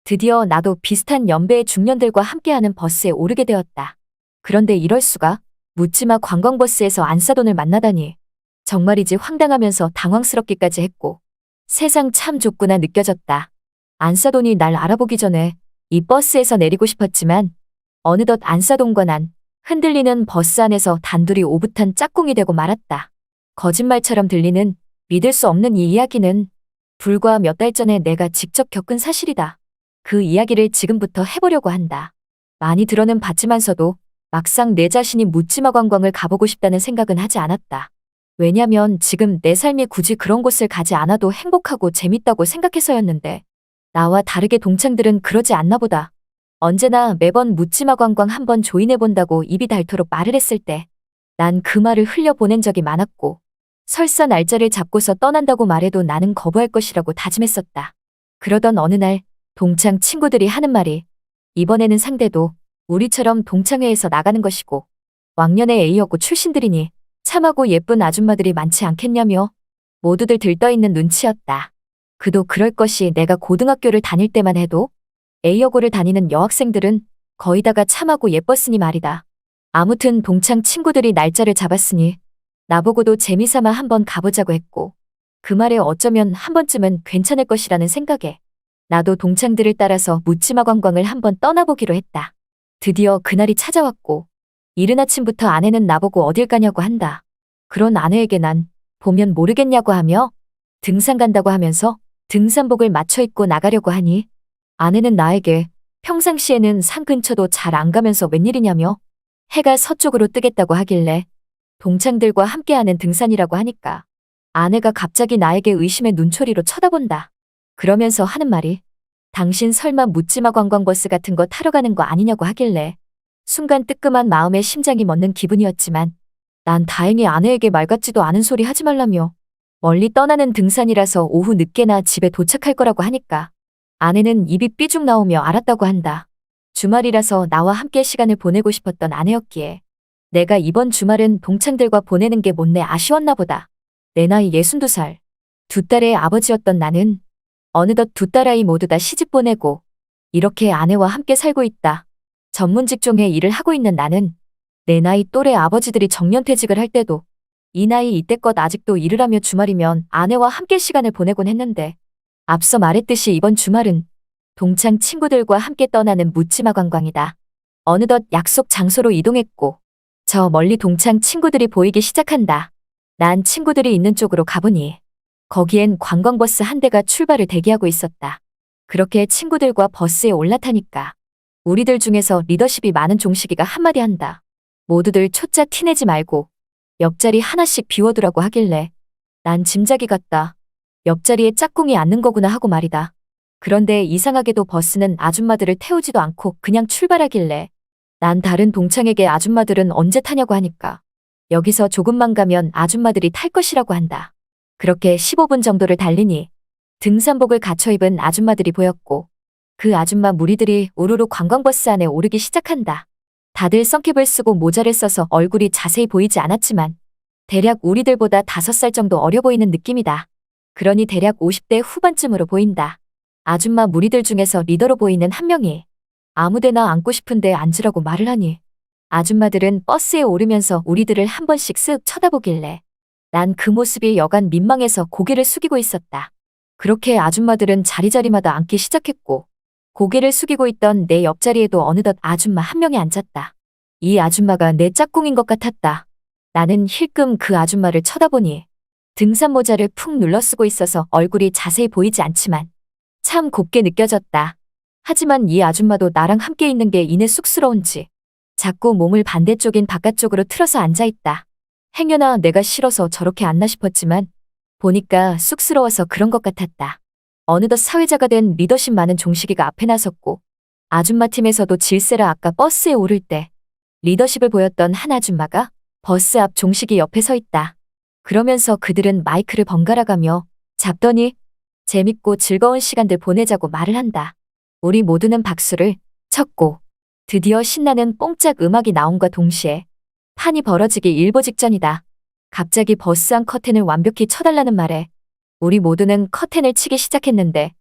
드디어 나도 비슷한 연배의 중년들과 함께하는 버스에 오르게 되었다. 그런데 이럴 수가? 묻지마 관광버스에서 안싸돈을 만나다니. 정말이지 황당하면서 당황스럽기까지 했고 세상 참 좁구나 느껴졌다. 안싸돈이 날 알아보기 전에 이 버스에서 내리고 싶었지만 어느덧 안싸돈과 난 흔들리는 버스 안에서 단둘이 오붓한 짝꿍이 되고 말았다. 거짓말처럼 들리는 믿을 수 없는 이 이야기는 불과 몇 달 전에 내가 직접 겪은 사실이다. 그 이야기를 지금부터 해보려고 한다. 많이 들어는 봤지만서도 막상 내 자신이 묻지마 관광을 가보고 싶다는 생각은 하지 않았다. 왜냐면 지금 내 삶이 굳이 그런 곳을 가지 않아도 행복하고 재밌다고 생각해서였는데 나와 다르게 동창들은 그러지 않나 보다. 언제나 매번 묻지마 관광 한번 조인해본다고 입이 닳도록 말을 했을 때 난 그 말을 흘려보낸 적이 많았고 설사 날짜를 잡고서 떠난다고 말해도 나는 거부할 것이라고 다짐했었다. 그러던 어느 날 동창 친구들이 하는 말이 이번에는 상대도 우리처럼 동창회에서 나가는 것이고 왕년의 A여고 출신들이니 참하고 예쁜 아줌마들이 많지 않겠냐며 모두들 들떠있는 눈치였다. 그도 그럴 것이 내가 고등학교를 다닐 때만 해도 A여고를 다니는 여학생들은 거의 다가 참하고 예뻤으니 말이다. 아무튼 동창 친구들이 날짜를 잡았으니 나보고도 재미삼아 한번 가보자고 했고 그 말에 어쩌면 한 번쯤은 괜찮을 것이라는 생각에 나도 동창들을 따라서 묻지마 관광을 한번 떠나보기로 했다. 드디어 그날이 찾아왔고 이른 아침부터 아내는 나보고 어딜 가냐고 한다. 그런 아내에게 난 보면 모르겠냐고 하며 등산 간다고 하면서 등산복을 맞춰 입고 나가려고 하니 아내는 나에게 평상시에는 산 근처도 잘 안 가면서 웬일이냐며 해가 서쪽으로 뜨겠다고 하길래 동창들과 함께하는 등산이라고 하니까 아내가 갑자기 나에게 의심의 눈초리로 쳐다본다. 그러면서 하는 말이 당신 설마 묻지마 관광버스 같은 거 타러 가는 거 아니냐고 하길래 순간 뜨끔한 마음에 심장이 멎는 기분이었지만 난 다행히 아내에게 말 같지도 않은 소리 하지 말라며 멀리 떠나는 등산이라서 오후 늦게나 집에 도착할 거라고 하니까 아내는 입이 삐죽 나오며 알았다고 한다. 주말이라서 나와 함께 시간을 보내고 싶었던 아내였기에 내가 이번 주말은 동창들과 보내는 게 못내 아쉬웠나 보다. 내 나이 62살. 두 딸의 아버지였던 나는 어느덧 두 딸아이 모두 다 시집 보내고 이렇게 아내와 함께 살고 있다. 전문 직종의 일을 하고 있는 나는 내 나이 또래 아버지들이 정년퇴직을 할 때도 이 나이 이때껏 아직도 일을 하며 주말이면 아내와 함께 시간을 보내곤 했는데 앞서 말했듯이 이번 주말은 동창 친구들과 함께 떠나는 묻지마 관광이다. 어느덧 약속 장소로 이동했고 저 멀리 동창 친구들이 보이기 시작한다. 난 친구들이 있는 쪽으로 가보니 거기엔 관광버스 한 대가 출발을 대기하고 있었다. 그렇게 친구들과 버스에 올라타니까 우리들 중에서 리더십이 많은 종식이가 한마디 한다. 모두들 초짜 티내지 말고 옆자리 하나씩 비워두라고 하길래 난 짐작이 갔다. 옆자리에 짝꿍이 앉는 거구나 하고 말이다. 그런데 이상하게도 버스는 아줌마들을 태우지도 않고 그냥 출발하길래 난 다른 동창에게 아줌마들은 언제 타냐고 하니까 여기서 조금만 가면 아줌마들이 탈 것이라고 한다. 그렇게 15분 정도를 달리니 등산복을 갖춰 입은 아줌마들이 보였고 그 아줌마 무리들이 우르르 관광버스 안에 오르기 시작한다. 다들 선캡을 쓰고 모자를 써서 얼굴이 자세히 보이지 않았지만 대략 우리들보다 5살 정도 어려 보이는 느낌이다. 그러니 대략 50대 후반쯤으로 보인다. 아줌마 무리들 중에서 리더로 보이는 한 명이 아무데나 앉고 싶은데 앉으라고 말을 하니 아줌마들은 버스에 오르면서 우리들을 한 번씩 쓱 쳐다보길래 난 그 모습이 여간 민망해서 고개를 숙이고 있었다. 그렇게 아줌마들은 자리자리마다 앉기 시작했고 고개를 숙이고 있던 내 옆자리에도 어느덧 아줌마 한 명이 앉았다. 이 아줌마가 내 짝꿍인 것 같았다. 나는 힐끔 그 아줌마를 쳐다보니 등산 모자를 푹 눌러 쓰고 있어서 얼굴이 자세히 보이지 않지만 참 곱게 느껴졌다. 하지만 이 아줌마도 나랑 함께 있는 게 이내 쑥스러운지 자꾸 몸을 반대쪽인 바깥쪽으로 틀어서 앉아있다. 행여나 내가 싫어서 저렇게 앉나 싶었지만 보니까 쑥스러워서 그런 것 같았다. 어느덧 사회자가 된 리더십 많은 종식이가 앞에 나섰고 아줌마 팀에서도 질세라 아까 버스에 오를 때 리더십을 보였던 한 아줌마가 버스 앞 종식이 옆에 서 있다. 그러면서 그들은 마이크를 번갈아가며 잡더니 재밌고 즐거운 시간들 보내자고 말을 한다. 우리 모두는 박수를 쳤고 드디어 신나는 뽕짝 음악이 나옴과 동시에 판이 벌어지기 일보 직전이다. 갑자기 버스 안 커튼을 완벽히 쳐달라는 말에 우리 모두는 커튼을 치기 시작했는데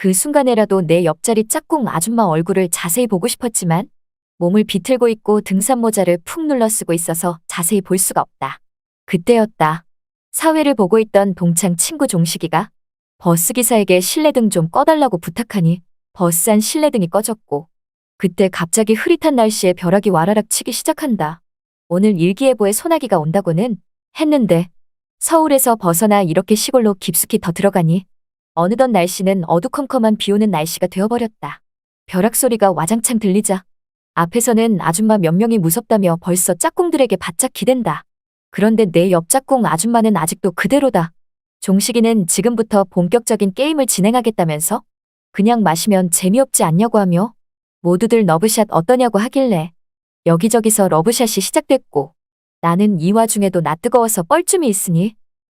그 순간에라도 내 옆자리 짝꿍 아줌마 얼굴을 자세히 보고 싶었지만 몸을 비틀고 있고 등산모자를 푹 눌러 쓰고 있어서 자세히 볼 수가 없다. 그때였다. 사회를 보고 있던 동창 친구 종식이가 버스기사에게 실내등 좀 꺼달라고 부탁하니 버스 안 실내등이 꺼졌고 그때 갑자기 흐릿한 날씨에 벼락이 와라락 치기 시작한다. 오늘 일기예보에 소나기가 온다고는 했는데 서울에서 벗어나 이렇게 시골로 깊숙이 더 들어가니 어느덧 날씨는 어두컴컴한 비오는 날씨가 되어버렸다. 벼락 소리가 와장창 들리자 앞에서는 아줌마 몇 명이 무섭다며 벌써 짝꿍들에게 바짝 기댄다. 그런데 내 옆 짝꿍 아줌마는 아직도 그대로다. 종식이는 지금부터 본격적인 게임을 진행하겠다면서 그냥 마시면 재미없지 않냐고 하며 모두들 러브샷 어떠냐고 하길래 여기저기서 러브샷이 시작됐고 나는 이 와중에도 나 뜨거워서 뻘쭘이 있으니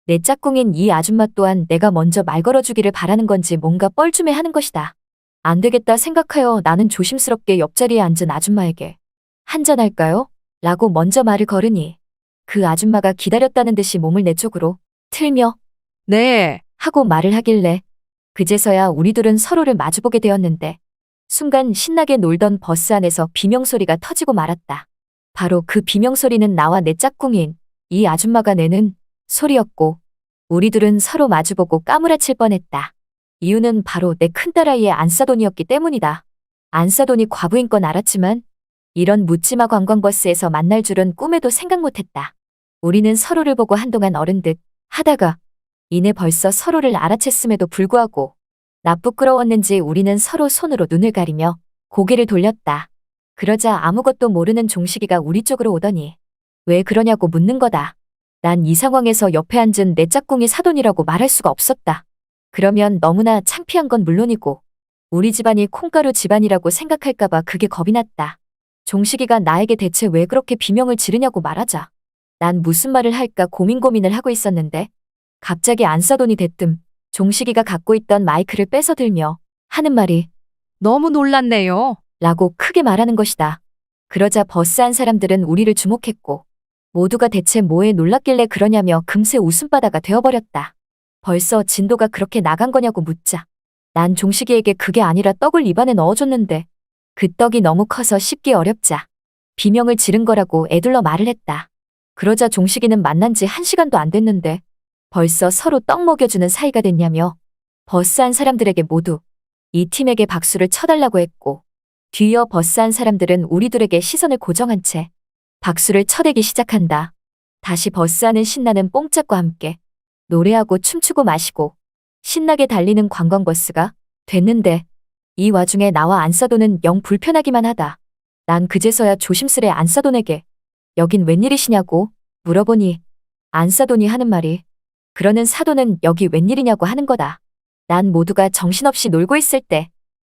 내 짝꿍인 이 아줌마 또한 내가 먼저 말 걸어주기를 바라는 건지 뭔가 뻘쭘해하는 것이다. 안 되겠다 생각하여 나는 조심스럽게 옆자리에 앉은 아줌마에게 한잔할까요? 라고 먼저 말을 걸으니 그 아줌마가 기다렸다는 듯이 몸을 내 쪽으로 틀며 네 하고 말을 하길래 그제서야 우리 둘은 서로를 마주보게 되었는데 순간 신나게 놀던 버스 안에서 비명소리가 터지고 말았다. 바로 그 비명소리는 나와 내 짝꿍인 이 아줌마가 내는 소리였고 우리 둘은 서로 마주보고 까무라칠 뻔했다. 이유는 바로 내 큰딸아이의 안싸돈이었기 때문이다. 안싸돈이 과부인 건 알았지만 이런 묻지마 관광버스에서 만날 줄은 꿈에도 생각 못했다. 우리는 서로를 보고 한동안 어른 듯 하다가 이내 벌써 서로를 알아챘음에도 불구하고 나 부끄러웠는지 우리는 서로 손으로 눈을 가리며 고개를 돌렸다. 그러자 아무것도 모르는 종식이가 우리 쪽으로 오더니 왜 그러냐고 묻는 거다. 난 이 상황에서 옆에 앉은 내 짝꿍이 사돈이라고 말할 수가 없었다. 그러면 너무나 창피한 건 물론이고 우리 집안이 콩가루 집안이라고 생각할까봐 그게 겁이 났다. 종식이가 나에게 대체 왜 그렇게 비명을 지르냐고 말하자 난 무슨 말을 할까 고민을 하고 있었는데 갑자기 안싸돈이 대뜸 종식이가 갖고 있던 마이크를 뺏어 들며 하는 말이 너무 놀랐네요. 라고 크게 말하는 것이다. 그러자 버스 안 사람들은 우리를 주목했고 모두가 대체 뭐에 놀랐길래 그러냐며 금세 웃음바다가 되어버렸다. 벌써 진도가 그렇게 나간 거냐고 묻자 난 종식이에게 그게 아니라 떡을 입안에 넣어줬는데 그 떡이 너무 커서 씹기 어렵자 비명을 지른 거라고 애둘러 말을 했다. 그러자 종식이는 만난 지 1시간도 안 됐는데 벌써 서로 떡 먹여주는 사이가 됐냐며 버스 안 사람들에게 모두 이 팀에게 박수를 쳐달라고 했고 뒤이어 버스 안 사람들은 우리 둘에게 시선을 고정한 채 박수를 쳐대기 시작한다. 다시 버스 안은 신나는 뽕짝과 함께 노래하고 춤추고 마시고 신나게 달리는 관광버스가 됐는데 이 와중에 나와 안싸돈은 영 불편하기만 하다. 난 그제서야 조심스레 안싸돈에게 여긴 웬일이시냐고 물어보니 안싸돈이 하는 말이 그러는 사돈은 여기 웬일이냐고 하는 거다. 난 모두가 정신없이 놀고 있을 때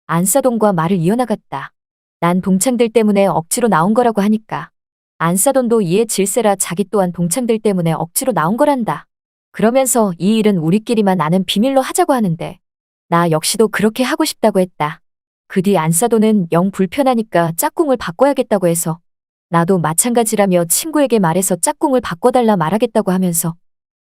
안싸돈과 말을 이어나갔다. 난 동창들 때문에 억지로 나온 거라고 하니까 안싸돈도 이에 질세라 자기 또한 동창들 때문에 억지로 나온 거란다. 그러면서 이 일은 우리끼리만 아는 비밀로 하자고 하는데 나 역시도 그렇게 하고 싶다고 했다. 그 뒤 안싸돈은 영 불편하니까 짝꿍을 바꿔야겠다고 해서 나도 마찬가지라며 친구에게 말해서 짝꿍을 바꿔달라 말하겠다고 하면서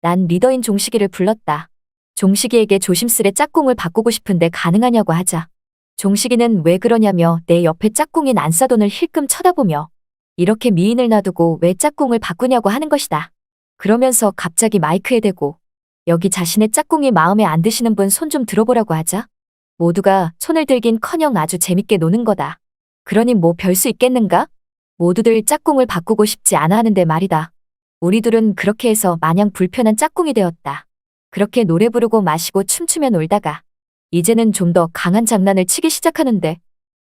난 리더인 종식이를 불렀다. 종식이에게 조심스레 짝꿍을 바꾸고 싶은데 가능하냐고 하자 종식이는 왜 그러냐며 내 옆에 짝꿍인 안싸돈을 힐끔 쳐다보며 이렇게 미인을 놔두고 왜 짝꿍을 바꾸냐고 하는 것이다. 그러면서 갑자기 마이크에 대고 여기 자신의 짝꿍이 마음에 안 드시는 분 손 좀 들어보라고 하자 모두가 손을 들긴커녕 아주 재밌게 노는 거다. 그러니 뭐 별 수 있겠는가? 모두들 짝꿍을 바꾸고 싶지 않아 하는데 말이다. 우리 둘은 그렇게 해서 마냥 불편한 짝꿍이 되었다. 그렇게 노래 부르고 마시고 춤추며 놀다가 이제는 좀 더 강한 장난을 치기 시작하는데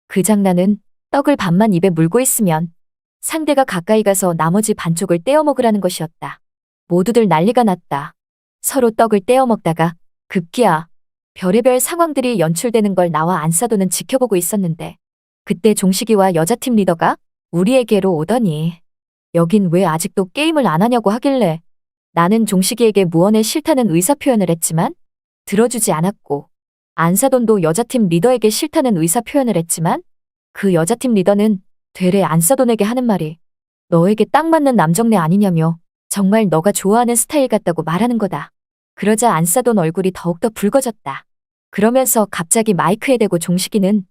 그 장난은 떡을 반만 입에 물고 있으면 상대가 가까이 가서 나머지 반쪽을 떼어 먹으라는 것이었다. 모두들 난리가 났다. 서로 떡을 떼어 먹다가 급기야 별의별 상황들이 연출되는 걸 나와 안싸돈은 지켜보고 있었는데 그때 종식이와 여자팀 리더가 우리에게로 오더니 여긴 왜 아직도 게임을 안 하냐고 하길래 나는 종식이에게 무언의 싫다는 의사표현을 했지만 들어주지 않았고 안싸돈도 여자팀 리더에게 싫다는 의사표현을 했지만 그 여자팀 리더는 되레 안싸돈에게 하는 말이 너에게 딱 맞는 남정네 아니냐며 정말 너가 좋아하는 스타일 같다고 말하는 거다. 그러자 안싸돈 얼굴이 더욱더 붉어졌다. 그러면서 갑자기 마이크에 대고 종식이는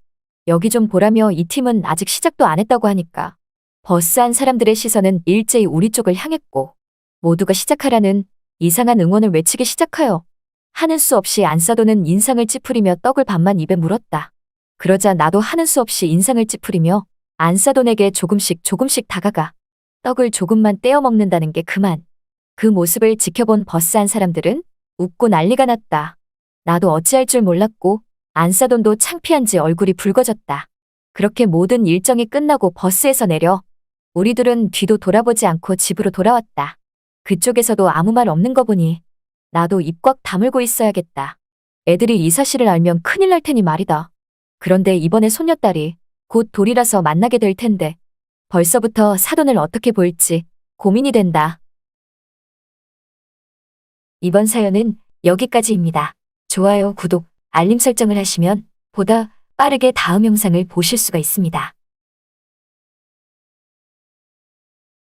여기 좀 보라며 이 팀은 아직 시작도 안 했다고 하니까 버스 안 사람들의 시선은 일제히 우리 쪽을 향했고 모두가 시작하라는 이상한 응원을 외치기 시작하여 하는 수 없이 안사도는 인상을 찌푸리며 떡을 반만 입에 물었다. 그러자 나도 하는 수 없이 인상을 찌푸리며 안사돈에게 조금씩 다가가 떡을 조금만 떼어 먹는다는 게 그만. 그 모습을 지켜본 버스 안 사람들은 웃고 난리가 났다. 나도 어찌할 줄 몰랐고 안사돈도 창피한지 얼굴이 붉어졌다. 그렇게 모든 일정이 끝나고 버스에서 내려 우리들은 뒤도 돌아보지 않고 집으로 돌아왔다. 그쪽에서도 아무 말 없는 거 보니 나도 입 꽉 다물고 있어야겠다. 애들이 이 사실을 알면 큰일 날 테니 말이다. 그런데 이번에 손녀딸이 곧 돌이라서 만나게 될 텐데 벌써부터 사돈을 어떻게 볼지 고민이 된다. 이번 사연은 여기까지입니다. 좋아요, 구독, 알림 설정을 하시면 보다 빠르게 다음 영상을 보실 수가 있습니다.